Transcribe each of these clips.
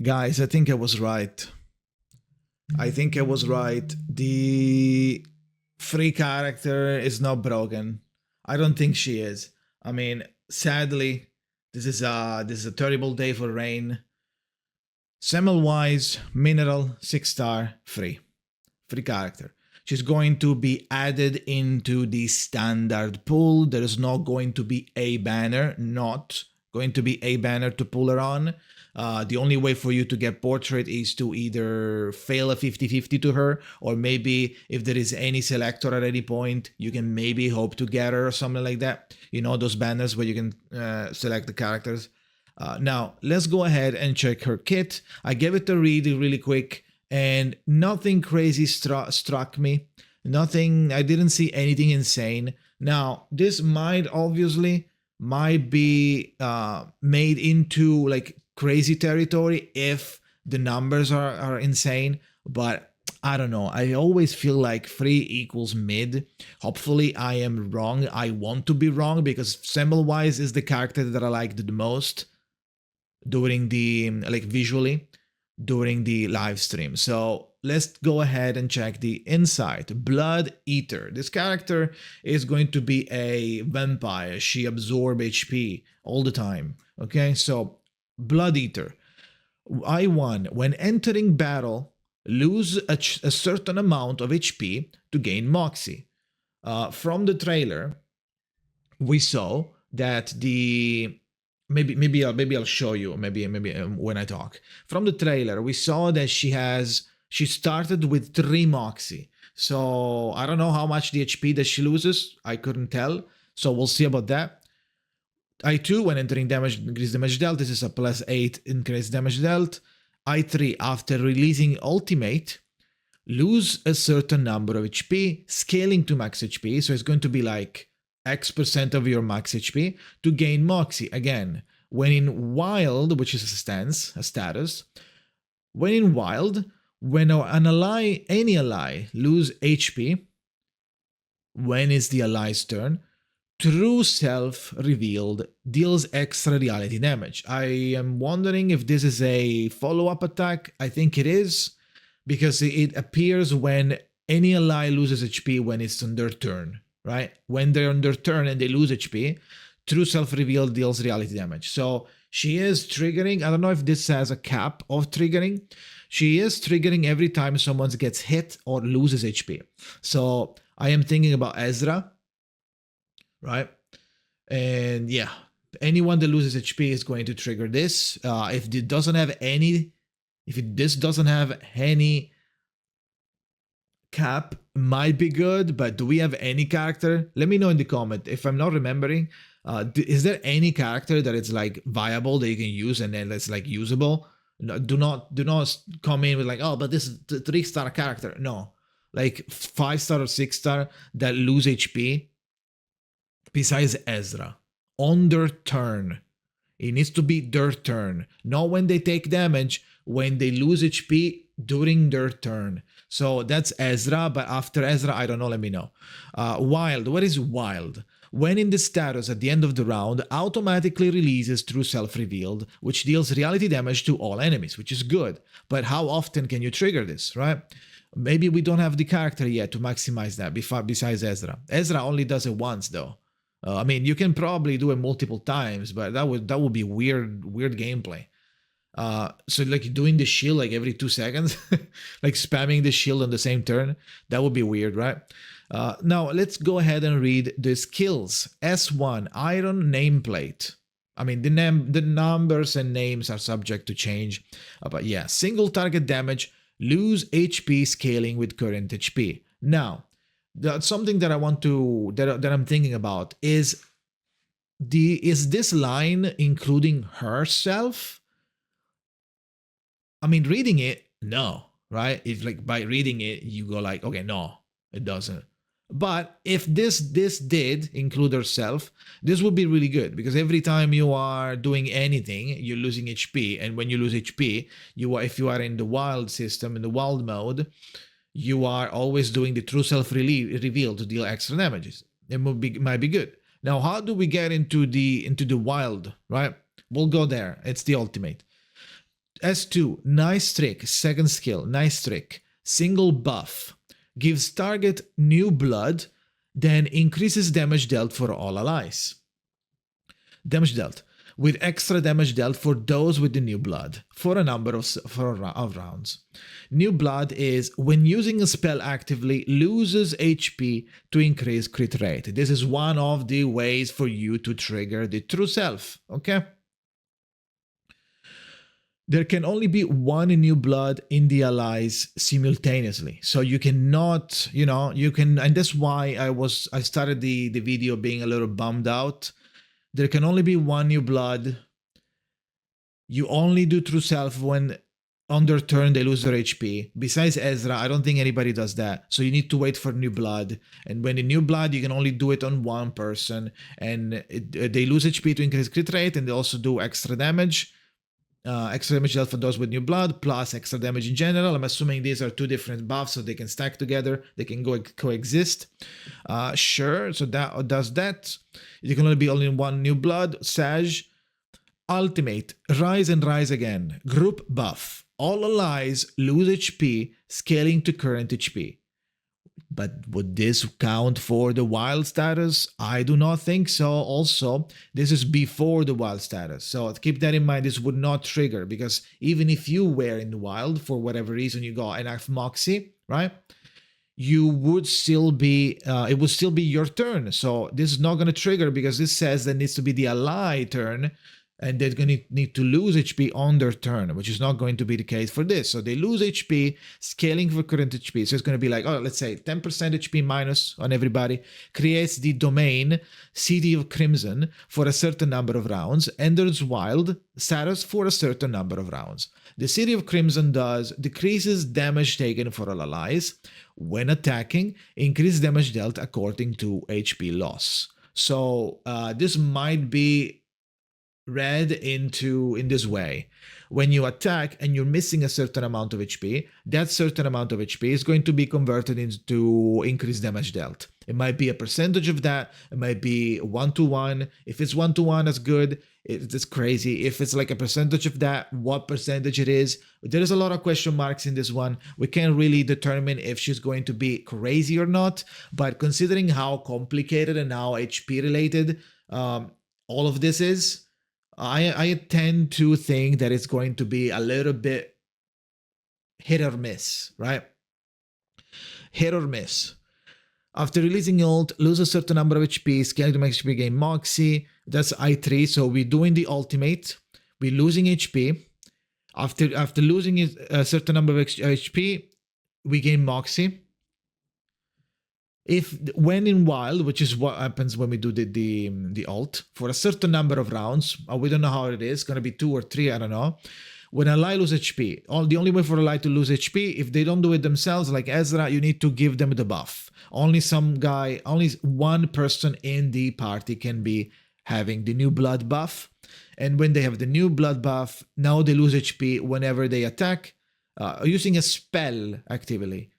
Guys, I think I was right. I think I was right. The free character is not broken. I don't think she is. I mean, sadly, this is a terrible day for Rain. SEMMELWEIS, mineral, 6-star, free character. She's going to be added into the standard pool. There is not going to be a banner, not going to be a banner to pull her on. The only way for you to get portrait is to either fail a 50-50 to her, or maybe if there is any selector at any point, you can maybe hope to get her or something like that. You know, those banners where you can select the characters. Now, let's go ahead and check her kit. I gave it a read really quick, and nothing crazy struck me. Nothing, I didn't see anything insane. Now, this might be made into like crazy territory if the numbers are insane, but I don't know. I always feel like free equals mid. Hopefully I am wrong. I want to be wrong because SEMMELWEIS is the character that I liked the most during the, like visually, during the live stream. So let's go ahead and check the inside. Blood Eater. This character is going to be a vampire. She absorbs HP all the time. Okay, so Blood Eater. I1. When entering battle, lose a certain amount of HP to gain Moxie. From the trailer, we saw that the maybe I'll show you maybe when I talk. From the trailer, we saw that she started with 3 Moxie. So I don't know how much the HP that she loses. I couldn't tell. So we'll see about that. I2, when entering damage, increase damage dealt. This is a +8 increase damage dealt. I3, after releasing ultimate, lose a certain number of HP, scaling to max HP. So it's going to be like X% of your max HP to gain Moxie. Again, when in Wild, which is a status, when in Wild, when any ally lose HP, when it's the ally's turn, True Self revealed deals extra reality damage. I am wondering if this is a follow-up attack. I think it is, because it appears when any ally loses HP when it's on their turn, right? When they're on their turn and they lose HP, True Self reveal deals reality damage. So she is triggering. I don't know if this has a cap of triggering. She is triggering every time someone gets hit or loses HP. So I am thinking about Ezra, right? And yeah, anyone that loses HP is going to trigger this. If this doesn't have any cap, might be good, but do we have any character? Let me know in the comment if I'm not remembering. Is there any character that is like viable that you can use and then that's like usable? No, do not come in with like, oh, but this is the 3-star character. No, like 5-star or 6-star that lose HP. Besides Ezra, on their turn. It needs to be their turn. Not when they take damage, when they lose HP during their turn. So that's Ezra, but after Ezra, I don't know, let me know. Wild, what is Wild? When in the status at the end of the round, automatically releases True Self revealed, which deals reality damage to all enemies, which is good. But how often can you trigger this, right? Maybe we don't have the character yet to maximize that besides Ezra. Ezra only does it once though. I mean, you can probably do it multiple times, but that would be weird gameplay. So like doing the shield like every 2 seconds, like spamming the shield on the same turn, that would be weird, right? Now let's go ahead and read the skills. S1, Iron Nameplate. I mean, the numbers and names are subject to change, but yeah, single target damage, lose HP scaling with current HP. Now, that's something that I want to that I'm thinking about is this line including herself? I mean, reading it, no, right? If like by reading it, you go like, okay, no, it doesn't. But if this did include herself, this would be really good because every time you are doing anything, you're losing HP, and when you lose HP, if you are in the wild system, in the wild mode, you are always doing the True Self reveal to deal extra damages. It might be good. Now, how do we get into the wild, right? We'll go there. It's the ultimate. S2, nice trick, second skill, nice trick. Single buff, gives target new blood, then increases damage dealt for all allies. Damage dealt, with extra damage dealt for those with the new blood, for a number of rounds. New blood is, when using a spell actively, loses HP to increase crit rate. This is one of the ways for you to trigger the true self, okay? There can only be one new blood in the allies simultaneously. So you cannot, and that's why I started the video being a little bummed out. There can only be one new blood. You only do true self when on their turn they lose their HP. Besides Ezra, I don't think anybody does that. So you need to wait for new blood. And when the new blood, you can only do it on one person. And they lose HP to increase crit rate, and they also do extra damage. Extra damage dealt for those with new blood, plus extra damage in general. I'm assuming these are two different buffs, so they can stack together. They can coexist. Sure, so that does that. You can only be only one new blood. Sage. Ultimate. Rise and rise again. Group buff. All allies lose HP, scaling to current HP. But would this count for the wild status? I do not think so. Also, this is before the wild status. So keep that in mind. This would not trigger, because even if you were in the wild, for whatever reason you got enough Moxie, right? You would still be, it would still be your turn. So this is not going to trigger, because this says that it needs to be the ally turn, and they're going to need to lose HP on their turn, which is not going to be the case for this. So they lose HP, scaling for current HP. So it's going to be like, let's say 10% HP minus on everybody, creates the domain City of Crimson for a certain number of rounds, enters wild status for a certain number of rounds. The City of Crimson decreases damage taken for all allies. When attacking, increase damage dealt according to HP loss. So this might be read in this way. When you attack and you're missing a certain amount of HP, that certain amount of HP is going to be converted into increased damage dealt. It might be a percentage of that. It might be 1-to-1. If it's 1-to-1, that's good. It's crazy. If it's like a percentage of that, what percentage it is. There is a lot of question marks in this one. We can't really determine if she's going to be crazy or not, but considering how complicated and how HP related all of this is, I tend to think that it's going to be a little bit hit or miss, right? Hit or miss. After releasing ult, lose a certain number of HP, scaling to max HP, gain Moxie. That's I3, so we're doing the ultimate. We're losing HP. After losing a certain number of HP, we gain Moxie. When in wild, which is what happens when we do the ult, for a certain number of rounds, we don't know how it is, gonna be 2 or 3, I don't know. When an ally loses HP, the only way for an ally to lose HP, if they don't do it themselves, like Ezra, you need to give them the buff. Only one person in the party can be having the new blood buff. And when they have the new blood buff, now they lose HP whenever they attack, using a spell actively.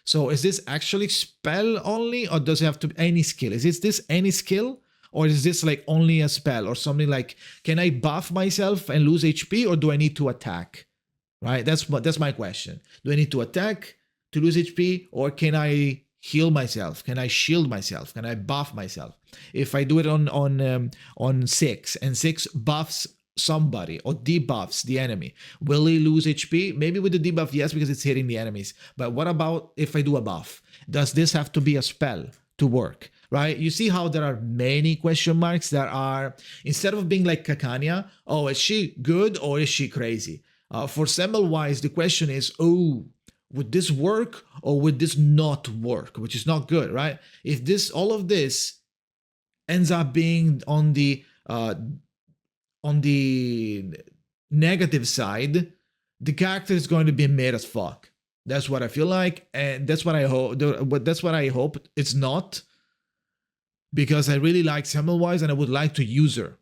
So is this actually spell only, or does it have to be any skill? Is this any skill, or is this like only a spell, or something like, can I buff myself and lose HP, or do I need to attack? Right? That's my question. Do I need to attack to lose HP, or can I heal myself? Can I shield myself? Can I buff myself? If I do it on 6 and 6 buffs somebody or debuffs the enemy, will he lose HP? Maybe with the debuff, yes, because it's hitting the enemies. But what about if I do a buff? Does this have to be a spell to work? Right? You see how there are many question marks that are, instead of being like Kakania, is she good or is she crazy? For SEMMELWEIS, the question is, would this work or would this not work? Which is not good, right? If all of this ends up being on the negative side, the character is going to be made as fuck. That's what I feel like, and that's what I hope. That's what I hope it's not, because I really like SEMMELWEIS and I would like to use her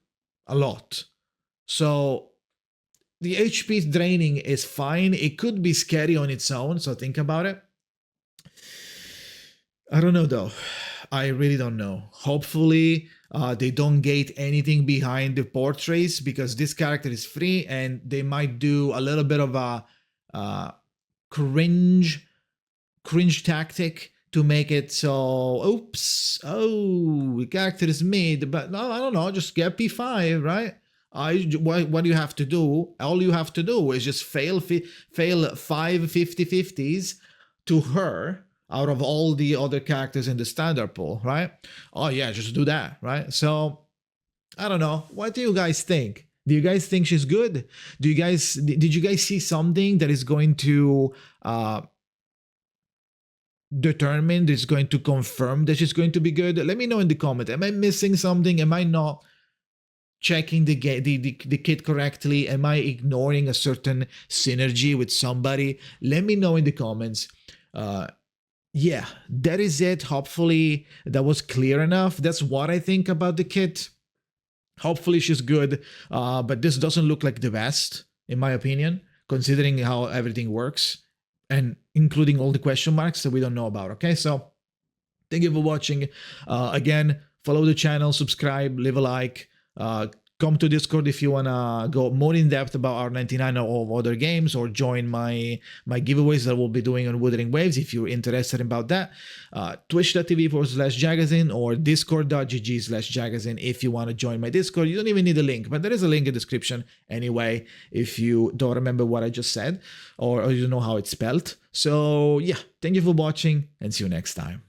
a lot. So the HP draining is fine. It could be scary on its own, so think about it. I don't know though. I really don't know. Hopefully They don't gate anything behind the portraits because this character is free, and they might do a little bit of a cringe tactic to make it so, oops, oh, the character is mid, but no, I don't know, just get P5, right? What do you have to do? All you have to do is just fail 5 50/50s to her out of all the other characters in the standard pool, right? Oh yeah, just do that, right? So I don't know. What do you guys think? Do you guys think she's good? Did you guys see something that is going to determine, that's going to confirm that she's going to be good? Let me know in the comment. Am I missing something? Am I not checking the kit correctly? Am I ignoring a certain synergy with somebody? Let me know in the comments. Yeah, that is it. Hopefully that was clear enough. That's what I think about the kit. Hopefully she's good, but this doesn't look like the best, in my opinion, considering how everything works, and including all the question marks that we don't know about, okay? So thank you for watching. Again, follow the channel, subscribe, leave a like, come to Discord if you want to go more in depth about R99 or other games, or join my giveaways that we'll be doing on Wuthering Waves if you're interested about that. Twitch.tv/Jakazin or discord.gg/Jakazin if you want to join my Discord. You don't even need a link, but there is a link in the description anyway if you don't remember what I just said, or you don't know how it's spelled. So yeah, thank you for watching and see you next time.